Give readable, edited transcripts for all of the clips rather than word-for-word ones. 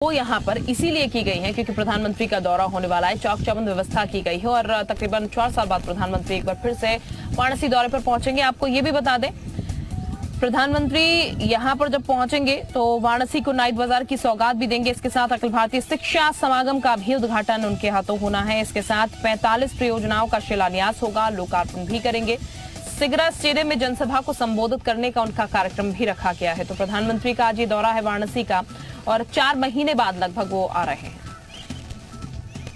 वो यहाँ पर इसीलिए की गई है क्योंकि प्रधानमंत्री का दौरा होने वाला है। चौक चौबंद व्यवस्था की गई है और तकरीबन 4 साल बाद प्रधानमंत्री एक बार फिर से वाराणसी दौरे पर पहुंचेंगे। आपको ये भी बता दें, प्रधानमंत्री यहाँ पर जब पहुंचेंगे तो वाराणसी को नाइट बाजार की सौगात भी देंगे। इसके साथ अखिल भारतीय शिक्षा समागम का भी उद्घाटन उनके हाथों होना है। इसके साथ 45 परियोजनाओं का शिलान्यास होगा, लोकार्पण भी करेंगे। सिगरा स्टेडियम में जनसभा को संबोधित करने का उनका कार्यक्रम भी रखा गया है। तो प्रधानमंत्री का आज ये दौरा है वाराणसी का और 4 महीने बाद लगभग वो आ रहे हैं।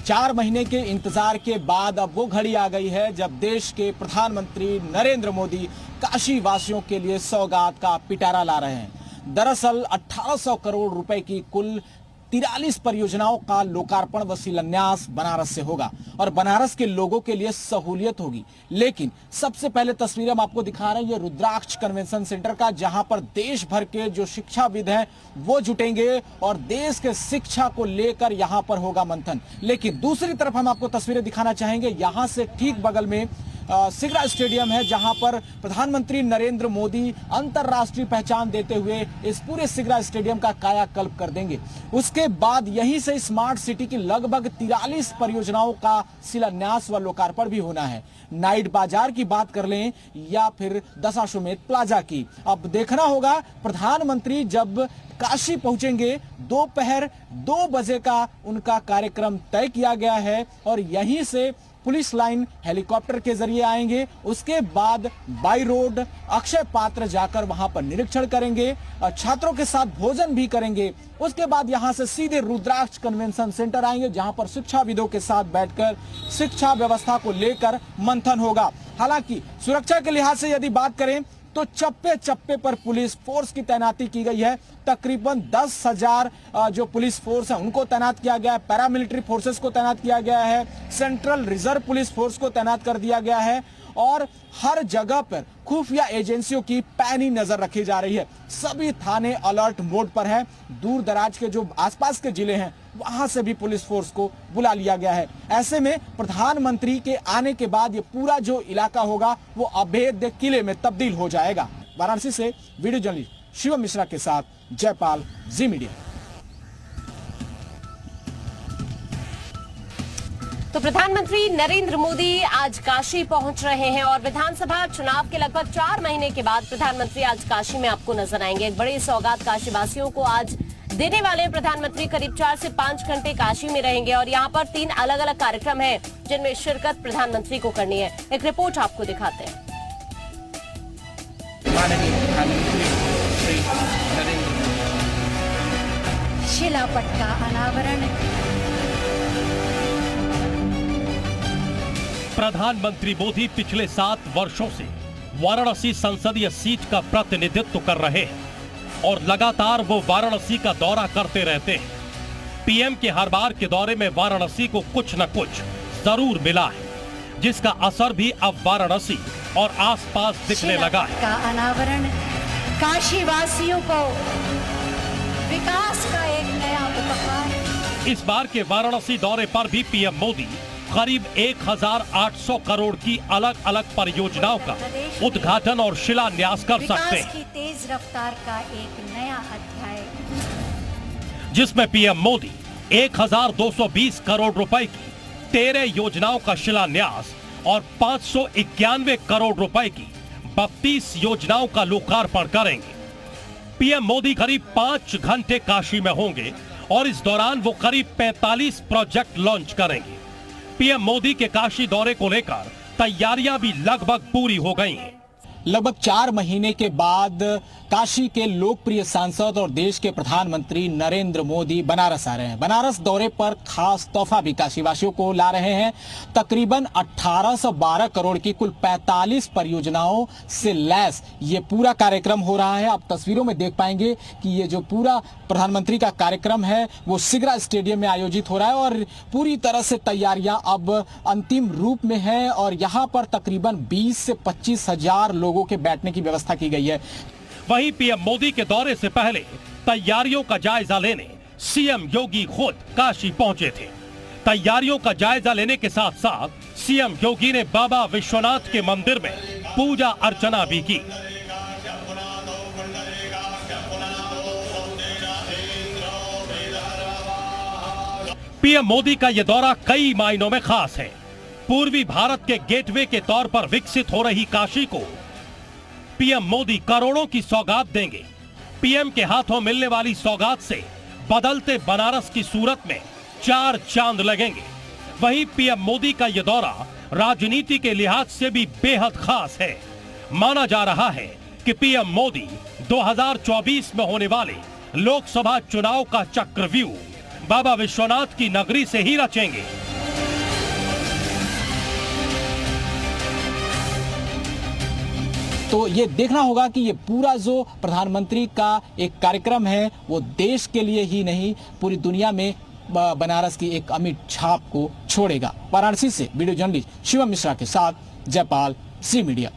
4 महीने के इंतजार के बाद अब वो घड़ी आ गई है जब देश के प्रधानमंत्री नरेंद्र मोदी काशी वासियों के लिए सौगात का पिटारा ला रहे हैं। दरअसल 1800 करोड़ रुपए की कुल 43 परियोजनाओं का लोकार्पण व शिलान्यास बनारस से होगा और बनारस के लोगों के लिए सहूलियत होगी। लेकिन सबसे पहले तस्वीर हम आपको दिखा रहे हैं ये रुद्राक्ष कन्वेंशन सेंटर का, जहां पर देश भर के जो शिक्षाविद हैं वो जुटेंगे और देश के शिक्षा को लेकर यहां पर होगा मंथन। लेकिन दूसरी तरफ हम आपको तस्वीरें दिखाना चाहेंगे, यहां से ठीक बगल में सिगरा स्टेडियम है जहां पर प्रधानमंत्री नरेंद्र मोदी अंतर्राष्ट्रीय पहचान देते हुए इस पूरे सिगरा स्टेडियम का कायाकल्प कर देंगे। उसके बाद यहीं से स्मार्ट सिटी की लगभग 43 परियोजनाओं का शिलान्यास व लोकार्पण भी होना है। नाइट बाजार की बात कर लें या फिर दशाश्वमेध प्लाजा की, अब देखना होगा प्रधानमंत्री जब काशी पहुंचेंगे दोपहर 2 बजे का उनका कार्यक्रम तय किया गया है और यहीं से पुलिस लाइन हेलीकॉप्टर के जरिए आएंगे। उसके बाद बाई रोड अक्षय पात्र जाकर वहां पर निरीक्षण करेंगे और छात्रों के साथ भोजन भी करेंगे। उसके बाद यहां से सीधे रुद्राक्ष कन्वेंशन सेंटर आएंगे जहां पर शिक्षाविदों के साथ बैठकर शिक्षा व्यवस्था को लेकर मंथन होगा। हालांकि सुरक्षा के लिहाज से यदि बात करें तो चप्पे चप्पे पर पुलिस फोर्स की तैनाती की गई है। तकरीबन 10,000 जो पुलिस फोर्स है उनको तैनात किया गया है। पैरामिलिट्री फोर्सेस को तैनात किया गया है। सेंट्रल रिजर्व पुलिस फोर्स को तैनात कर दिया गया है और हर जगह पर खुफिया एजेंसियों की पैनी नजर रखी जा रही है। सभी थाने अलर्ट मोड पर है। दूर दराज के जो आसपास के जिले हैं वहां से भी पुलिस फोर्स को बुला लिया गया है। ऐसे में प्रधानमंत्री के आने के बाद ये पूरा जो इलाका होगा वो अभेद्य किले में तब्दील हो जाएगा। वाराणसी से वीडियो जर्नलिस्ट शिवम मिश्रा के साथ जयपाल, जी मीडिया। तो प्रधानमंत्री नरेंद्र मोदी आज काशी पहुंच रहे हैं और विधानसभा चुनाव के लगभग 4 महीने के बाद प्रधानमंत्री आज काशी में आपको नजर आएंगे। एक बड़ी सौगात काशी वासियों को आज देने वाले प्रधानमंत्री करीब 4 से 5 घंटे काशी में रहेंगे और यहां पर 3 अलग अलग कार्यक्रम हैं जिनमें शिरकत प्रधानमंत्री को करनी है। एक रिपोर्ट आपको दिखाते हैं। शिलापट का अनावरण। प्रधानमंत्री मोदी पिछले 7 वर्षों से वाराणसी संसदीय सीट का प्रतिनिधित्व कर रहे हैं और लगातार वो वाराणसी का दौरा करते रहते हैं। पीएम के हर बार के दौरे में वाराणसी को कुछ न कुछ जरूर मिला है, जिसका असर भी अब वाराणसी और आसपास दिखने लगा है। का अनावरण काशी वासियों को विकास का एक नया उपहार। इस बार के वाराणसी दौरे पर भी पीएम मोदी करीब 1800 करोड़ की अलग अलग परियोजनाओं का उद्घाटन और शिलान्यास कर सकते हैं। विकास की तेज रफ्तार का एक नया अध्याय, जिसमें पीएम मोदी 1220 करोड़ रुपए की 13 योजनाओं का शिलान्यास और 591 करोड़ रुपए की 32 योजनाओं का लोकार्पण करेंगे। पीएम मोदी करीब 5 घंटे काशी में होंगे और इस दौरान वो करीब 45 प्रोजेक्ट लॉन्च करेंगे। पीएम मोदी के काशी दौरे को लेकर तैयारियां भी लगभग पूरी हो गई हैं। लगभग 4 महीने के बाद काशी के लोकप्रिय सांसद और देश के प्रधानमंत्री नरेंद्र मोदी बनारस आ रहे हैं। बनारस दौरे पर खास तोहफा भी काशीवासियों को ला रहे हैं। तकरीबन 1812 करोड़ की कुल 45 परियोजनाओं से लैस ये पूरा कार्यक्रम हो रहा है। आप तस्वीरों में देख पाएंगे कि ये जो पूरा प्रधानमंत्री का कार्यक्रम है वो सिगरा स्टेडियम में आयोजित हो रहा है और पूरी तरह से तैयारियां अब अंतिम रूप में है और यहाँ पर तकरीबन 20 से 25 हजार लोगों के बैठने की व्यवस्था की गई है। वहीं पीएम मोदी के दौरे से पहले तैयारियों का जायजा लेने सीएम योगी खुद काशी पहुंचे थे। तैयारियों का जायजा लेने के साथ साथ सीएम योगी ने बाबा विश्वनाथ के मंदिर में पूजा अर्चना भी की। पीएम मोदी का यह दौरा कई मायनों में खास है। पूर्वी भारत के गेटवे के तौर पर विकसित हो रही काशी को पीएम मोदी करोड़ों की सौगात देंगे। पीएम के हाथों मिलने वाली सौगात से बदलते बनारस की सूरत में 4 चांद लगेंगे। वहीं पीएम मोदी का यह दौरा राजनीति के लिहाज से भी बेहद खास है। माना जा रहा है कि पीएम मोदी 2024 में होने वाले लोकसभा चुनाव का चक्रव्यूह बाबा विश्वनाथ की नगरी से ही रचेंगे। तो ये देखना होगा कि ये पूरा जो प्रधानमंत्री का एक कार्यक्रम है वो देश के लिए ही नहीं पूरी दुनिया में बनारस की एक अमिट छाप को छोड़ेगा। वाराणसी से वीडियो जर्नलिस्ट शिवम मिश्रा के साथ जयपाल, सी मीडिया।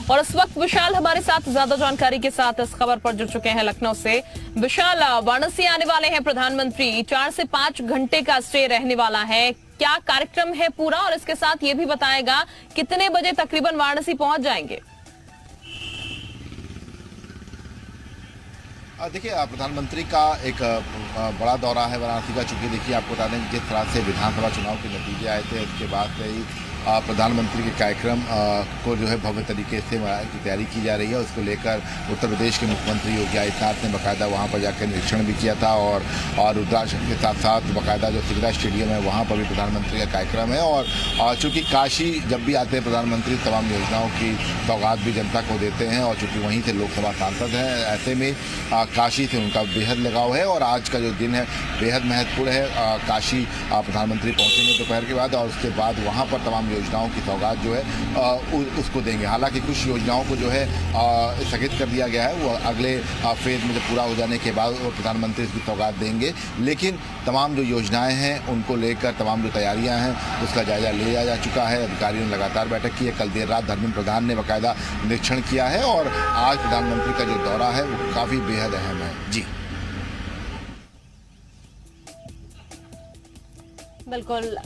और इस वक्त विशाल हमारे साथ ज्यादा जानकारी के साथ इस खबर पर जुड़ चुके हैं लखनऊ से। विशाल, वाराणसी आने वाले हैं प्रधानमंत्री, 4 से 5 घंटे का स्टे रहने वाला है, क्या कार्यक्रम है पूरा, और इसके साथ ये भी बताएगा कितने बजे तकरीबन वाराणसी पहुंच जाएंगे? देखिए, प्रधानमंत्री का एक बड़ा दौरा है वाराणसी का। चूंकि देखिए, आपको बता दें जिस तरह से विधानसभा चुनाव के नतीजे आए थे उसके बाद से ही प्रधानमंत्री के कार्यक्रम को जो है भव्य तरीके से की तैयारी की जा रही है। उसको लेकर उत्तर प्रदेश के मुख्यमंत्री योगी आदित्यनाथ ने बाकायदा वहाँ पर जाकर निरीक्षण भी किया था और रुद्राक्षण के साथ साथ बाकायदा जो सिगरा स्टेडियम है वहाँ पर भी प्रधानमंत्री का कार्यक्रम है। और चूँकि काशी जब भी आते हैं प्रधानमंत्री तमाम योजनाओं की सौगात भी जनता को देते हैं, और चूँकि वहीं से लोकसभा सांसद हैं, ऐसे में काशी से उनका बेहद लगाव है। और आज का जो दिन है बेहद महत्वपूर्ण है। काशी प्रधानमंत्री पहुँचेंगे दोपहर के बाद, और उसके बाद वहाँ पर तमाम योजनाओं की सौगात जो है उसको देंगे। हालांकि कुछ योजनाओं को जो है स्थगित कर दिया गया है, वो अगले फेज में जब पूरा हो जाने के बाद वो प्रधानमंत्री इसकी सौगात देंगे। लेकिन तमाम जो योजनाएं हैं उनको लेकर तमाम जो तैयारियां हैं उसका जायजा लिया जा चुका है। अधिकारियों ने लगातार बैठक की है। कल देर रात धर्मेंद्र प्रधान ने बाकायदा निरीक्षण किया है, और आज प्रधानमंत्री का जो दौरा है वो काफ़ी बेहद अहम है। जी बिल्कुल,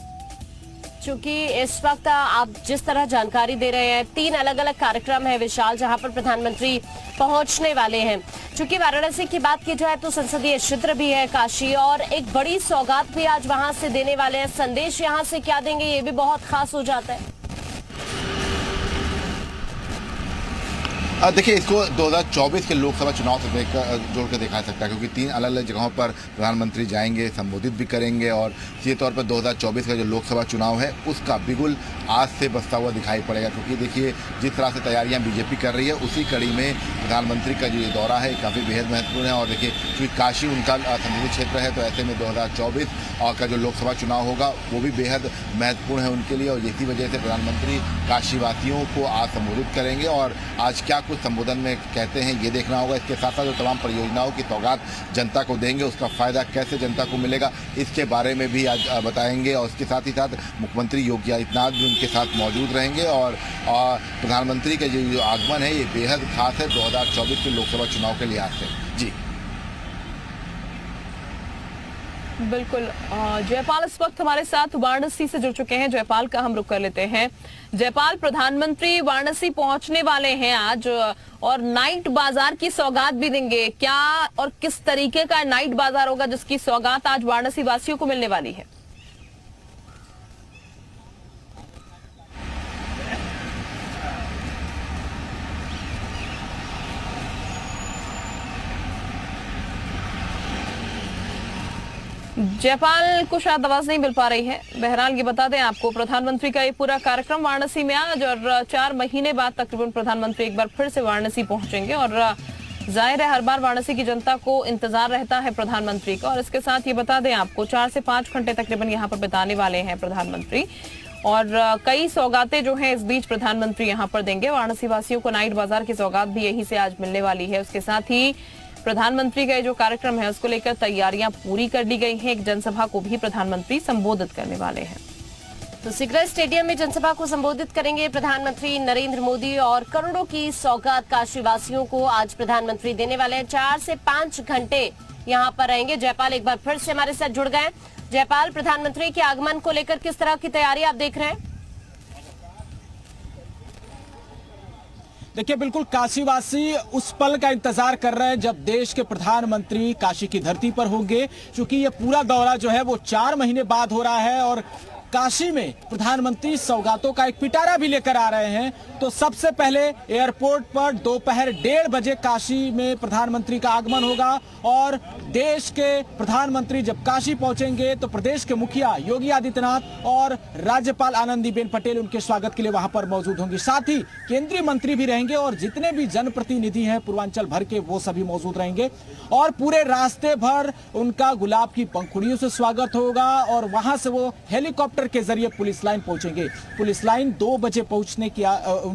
चूंकि इस वक्त आप जिस तरह जानकारी दे रहे हैं, 3 अलग अलग कार्यक्रम है विशाल जहां पर प्रधानमंत्री पहुंचने वाले हैं। चूंकि वाराणसी की बात की जाए तो संसदीय क्षेत्र भी है काशी, और एक बड़ी सौगात भी आज वहां से देने वाले हैं। संदेश यहां से क्या देंगे ये भी बहुत खास हो जाता है। देखिए, इसको 2024 के लोकसभा चुनाव से जोड़ कर देखा जा सकता है, क्योंकि 3 अलग अलग जगहों पर प्रधानमंत्री जाएंगे, संबोधित भी करेंगे। और सीधे तौर पर 2024 का जो लोकसभा चुनाव है उसका बिगुल आज से बसता हुआ दिखाई पड़ेगा। क्योंकि देखिए, जिस तरह से तैयारियां बीजेपी कर रही है उसी कड़ी में प्रधानमंत्री का जो ये दौरा है काफ़ी बेहद महत्वपूर्ण है। और देखिए, क्योंकि काशी उनका संसदीय क्षेत्र है, तो ऐसे में 2024 का जो लोकसभा चुनाव होगा वो भी बेहद महत्वपूर्ण है उनके लिए। और इसी वजह से प्रधानमंत्री काशीवासियों को आज संबोधित करेंगे, और आज क्या कुछ संबोधन में कहते हैं ये देखना होगा। इसके साथ साथ जो तमाम परियोजनाओं की सौगात जनता को देंगे उसका फायदा कैसे जनता को मिलेगा इसके बारे में भी आज बताएंगे। और इसके साथ ही साथ मुख्यमंत्री योगी आदित्यनाथ भी उनके साथ मौजूद रहेंगे। और प्रधानमंत्री का जो आगमन है ये बेहद खास है 2024 के लोकसभा चुनाव के लिहाज से। जी बिल्कुल, जयपाल इस वक्त हमारे साथ वाराणसी से जुड़ चुके हैं। जयपाल का हम रुख कर लेते हैं। जयपाल, प्रधानमंत्री वाराणसी पहुंचने वाले हैं आज, और नाइट बाजार की सौगात भी देंगे। क्या और किस तरीके का नाइट बाजार होगा जिसकी सौगात आज वाराणसी वासियों को मिलने वाली है? जयपाल को शायद आवाज नहीं मिल पा रही है। बहरहाल ये बता दें आपको, प्रधानमंत्री का ये पूरा कार्यक्रम वाराणसी में आज, और 4 महीने बाद तकरीबन प्रधानमंत्री एक बार फिर से वाराणसी पहुंचेंगे। और जाहिर है हर बार वाराणसी की जनता को इंतजार रहता है प्रधानमंत्री का। और इसके साथ ये बता दें आपको, 4 से 5 घंटे तकरीबन यहाँ पर बिताने वाले हैं प्रधानमंत्री, और कई सौगातें जो हैं इस बीच प्रधानमंत्री यहाँ पर देंगे। वाराणसी वासियों को नाइट बाजार की सौगात भी यहीं से आज मिलने वाली है। उसके साथ ही प्रधानमंत्री का जो कार्यक्रम है उसको लेकर तैयारियां पूरी कर ली गई हैं। एक जनसभा को भी प्रधानमंत्री संबोधित करने वाले हैं। तो सिगरा स्टेडियम में जनसभा को संबोधित करेंगे प्रधानमंत्री नरेंद्र मोदी, और करोड़ों की सौगात काशीवासियों को आज प्रधानमंत्री देने वाले हैं। 4 से 5 घंटे यहाँ पर रहेंगे। जयपाल एक बार फिर से हमारे साथ जुड़ गए। जयपाल, प्रधानमंत्री के आगमन को लेकर किस तरह की तैयारी आप देख रहे हैं? देखिए, बिल्कुल काशीवासी उस पल का इंतजार कर रहे हैं जब देश के प्रधानमंत्री काशी की धरती पर होंगे, क्योंकि ये पूरा दौरा जो है वो 4 महीने बाद हो रहा है और काशी में प्रधानमंत्री सौगातों का एक पिटारा भी लेकर आ रहे हैं। तो सबसे पहले एयरपोर्ट पर दोपहर 1:30 बजे काशी में प्रधानमंत्री का आगमन होगा और देश के प्रधानमंत्री जब काशी पहुंचेंगे तो प्रदेश के मुखिया योगी आदित्यनाथ और राज्यपाल आनंदीबेन पटेल उनके स्वागत के लिए वहां पर मौजूद होंगी। साथ ही केंद्रीय मंत्री भी रहेंगे और जितने भी जनप्रतिनिधि हैं पूर्वांचल भर के, वो सभी मौजूद रहेंगे और पूरे रास्ते भर उनका गुलाब की पंखुड़ियों से स्वागत होगा और वहां से वो हेलीकॉप्टर के जरिए पुलिस लाइन पहुंचेंगे। पुलिस लाइन 2 बजे पहुंचने की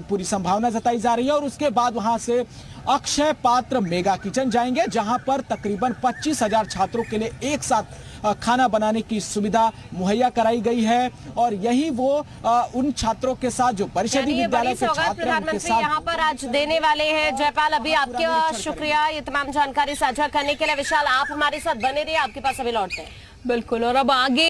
पूरी संभावना जताई जा रही है और उसके बाद वहां से अक्षय पात्र मेगा किचन जाएंगे, जहां पर तकरीबन 25,000 छात्रों के लिए एक साथ खाना बनाने की सुविधा मुहैया कराई गई है और यही वो उन छात्रों के साथ जो परिषदीय विद्यालय के छात्र हैं प्रधानमंत्री यहाँ पर आज देने वाले हैं। जयपाल, अभी आपके शुक्रिया ये तमाम जानकारी साझा करने के लिए। विशाल, आप हमारे साथ बने रहिए, आपके पास अभी लौटते हैं। बिल्कुल, और अब आगे